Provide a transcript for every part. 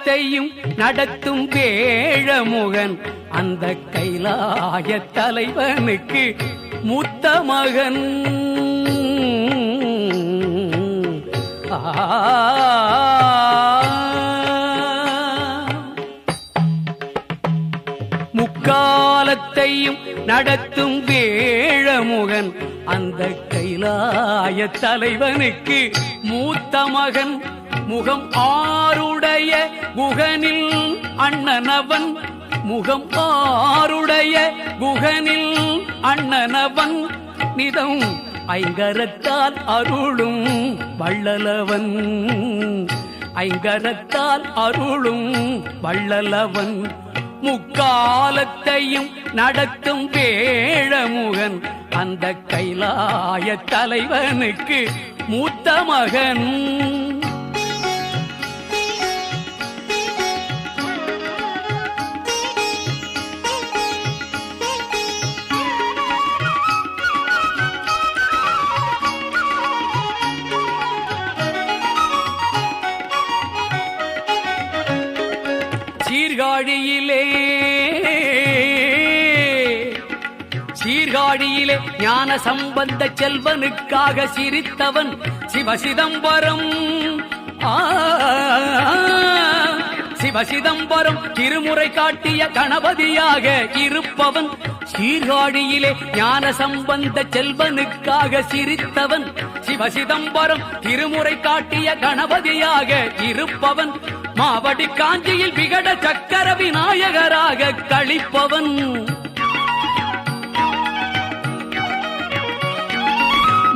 காலத்தையும் நடத்தும் வேழமுகன் அந்த கைலாய தலைவனுக்கு மூத்த மகன். முக்காலத்தையும் நடத்தும் வேழமுகன் அந்த கைலாய தலைவனுக்கு மூத்த மகன். முகம் ஆறுடைய குகனில் அண்ணனவன், முகம் ஆறுடைய குகனில் அண்ணனவன், நிதம் ஐங்கரத்தால் அருளும் வள்ளலவன், ஐங்கரத்தால் அருளும் வள்ளலவன். முக்காலத்தையும் நடத்தும் வேழமுகன் அந்த கைலாய தலைவனுக்கு மூத்த மகன். சீர்காழியிலே ஞான சம்பந்த செல்வனுக்காக சிரித்தவன் சிவசிதம்பரம். சிவசிதம்பரம் திருமுறை காட்டிய கணபதியாக இருப்பவன். சீர்காழியிலே ஞான சம்பந்த செல்வனுக்காக சிரித்தவன் சிவசிதம்பரம் திருமுறை காட்டிய கணபதியாக இருப்பவன். மாவடி காஞ்சியில் விகட சக்கர விநாயகராக கழிப்பவன்.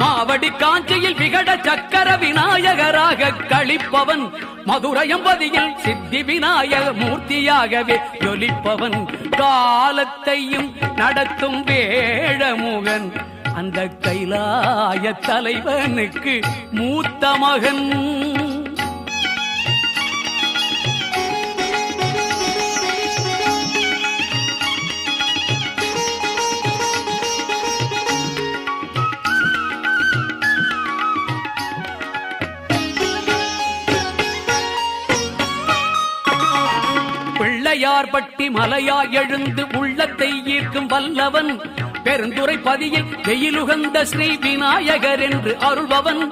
மாவடி காஞ்சியில் விகட சக்கர விநாயகராக கழிப்பவன். மதுரையம்பதியில் சித்தி விநாயக மூர்த்தியாகவே ஜொலிப்பவன். காலத்தையும் நடத்தும் வேழமுகன் அந்த கைலாய தலைவனுக்கு மூத்த மகன். பிள்ளையார்பட்டி மலையா எழுந்து உள்ளத்தை ஈர்க்கும் வல்லவன். பெருந்துறை பதியில் வெயிலுகந்த ஸ்ரீ விநாயகர் என்று அருள்பவன்.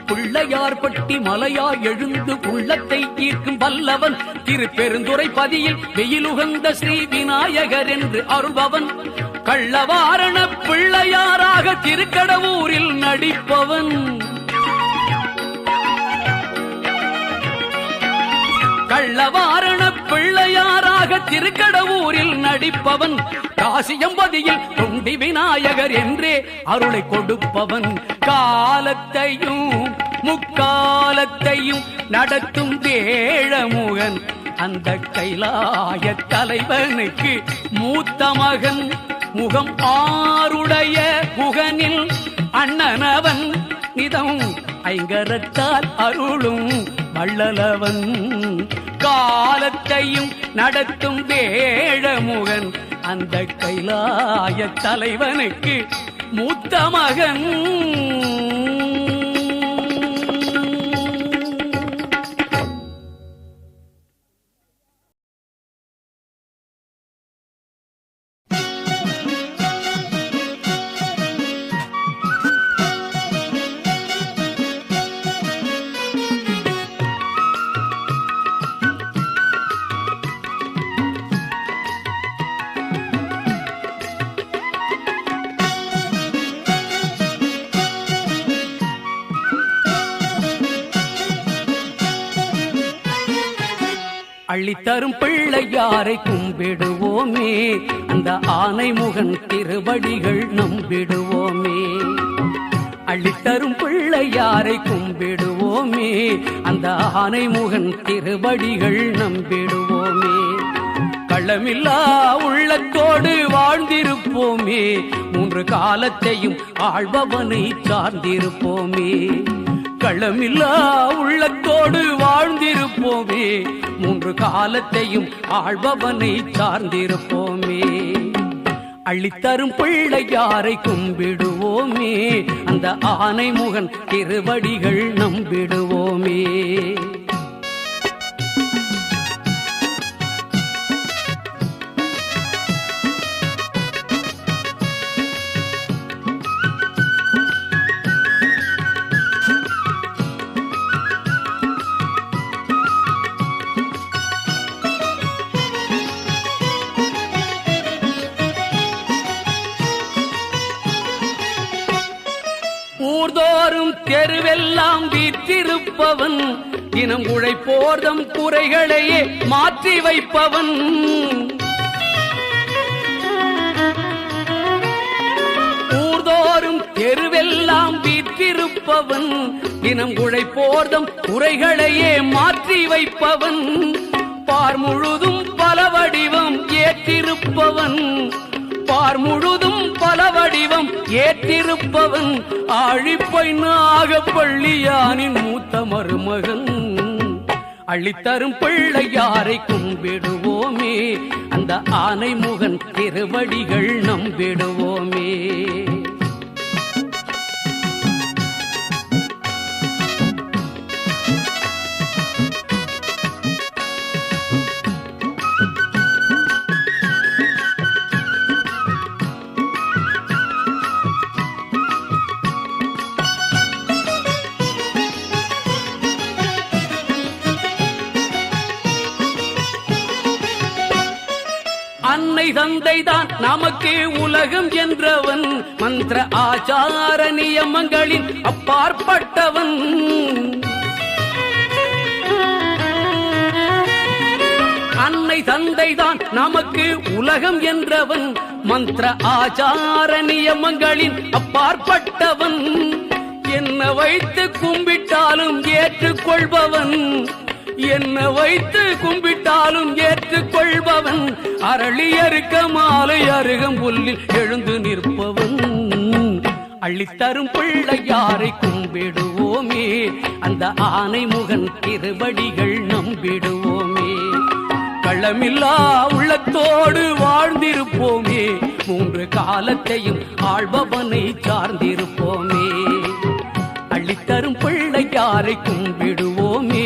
பிள்ளையார்பட்டி மலையா எழுந்து உள்ளத்தை ஈர்க்கும் வல்லவன். திரு பெருந்துறை பதியில் வெயிலுகந்த ஸ்ரீ விநாயகர் என்று அருள்பவன். கள்ளவாரண பிள்ளையாராக திருக்கடவூரில் நடிப்பவன். கள்ளவாரண பிள்ளையாராக திருக்கடவூரில் நடிப்பவன். காசியம்பதியில் தொண்டி விநாயகர் என்றே அருளை கொடுப்பவன். காலத்தையும் முக்காலத்தையும் நடத்தும் வேழமுகன் அந்த கைலாய தலைவனுக்கு மூத்த மகன். முகம் ஆறுடைய குகனில் அண்ணனவன், நிதம் ஐங்கரத்தால் அருளும் வள்ளலவன். காலத்தையும் நடத்தும் வேழமுகன் அந்த கைலாய தலைவனுக்கு மூத்த மகன். அள்ளித்தரும் பிள்ளையாரை கும்பிடுவோமே, அந்த ஆனைமுகன் திருவடிகள் நம்பிடுவோமே. அள்ளித்தரும் பிள்ளையாரை கும்பிடுவோமே, அந்த ஆனைமுகன் திருவடிகள் நம்பிடுவோமே. களமில்லா உள்ளத்தோடு வாழ்ந்திருப்போமே, மூன்று காலத்தையும் ஆள்பவனை சார்ந்திருப்போமே. களமில்லா உள்ளத்தோடு வாழ்ந்திருப்போமே, மூன்று காலத்தையும் ஆள்பவனை சார்ந்திருப்போமே. அள்ளித்தரும் பிள்ளையாரை கும்பிடுவோமே, அந்த ஆனைமுகன் திருவடிகள் நம்பிடுவோமே. தெருவெல்லாம் வீற்றிருப்பவன் தினம் உழைப்போர்தம் குறைகளையே மாற்றி வைப்பவன் ஊர்தோறும் தெருவெல்லாம் வீற்றிருப்பவன் தினம் உழைப்போர்தம் குறைகளையே மாற்றி வைப்பவன் பார் முழுதும் பல வடிவம் ஏற்றிருப்பவன் பார் முழுதும் பல வடிவம் ஏற்றிருப்பவன் ஆழிப்பை நாகப்பள்ளியானின் மூத்த மருமகன் அள்ளித்தரும் பிள்ளையாரை கும்பிடுவோமே அந்த ஆனைமுகன் திருவடிகள் நம்பிடுவோமே அன்னை தந்தைதான் நமக்கு உலகம் என்றவன் மந்திர ஆச்சார நியமங்களின் அப்பாற்பட்டவன் அன்னை தந்தைதான் நமக்கு உலகம் என்றவன் மந்திர ஆச்சார நியமங்களின் அப்பாற்பட்டவன் என்ன வைத்து கும்பிட்டாலும் ஏற்றுக்கொள்பவன் என்ன வைத்து கும்பிட்டாலும் ஏற்றுக்கொள்பவன் அரளியறுக்க மாலை அருகம்புல்லில் எழுந்து நிற்பவன் அள்ளித்தரும் பிள்ளையாரை கும்பிடுவோமே அந்த ஆனைமுகன் திருவடிகள் நம்பிடுவோமே களமில்லா உள்ளத்தோடு வாழ்ந்திருப்போமே மூன்று காலத்தையும் ஆள்பவனை சார்ந்திருப்போமே அள்ளித்தரும் பிள்ளையாரை கும்பிடுவோமே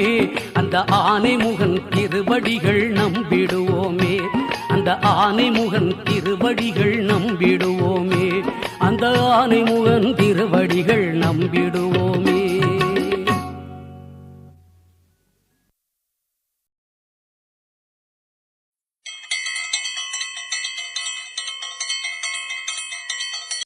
அந்த ஆனைமுகன் திருவடிகள் நம்பிடுவோமே அந்த ஆனைமுகன் திருவடிகள் நம்பிடுவோமே அந்த ஆனைமுகன் திருவடிகள் நம்பிடுவோம்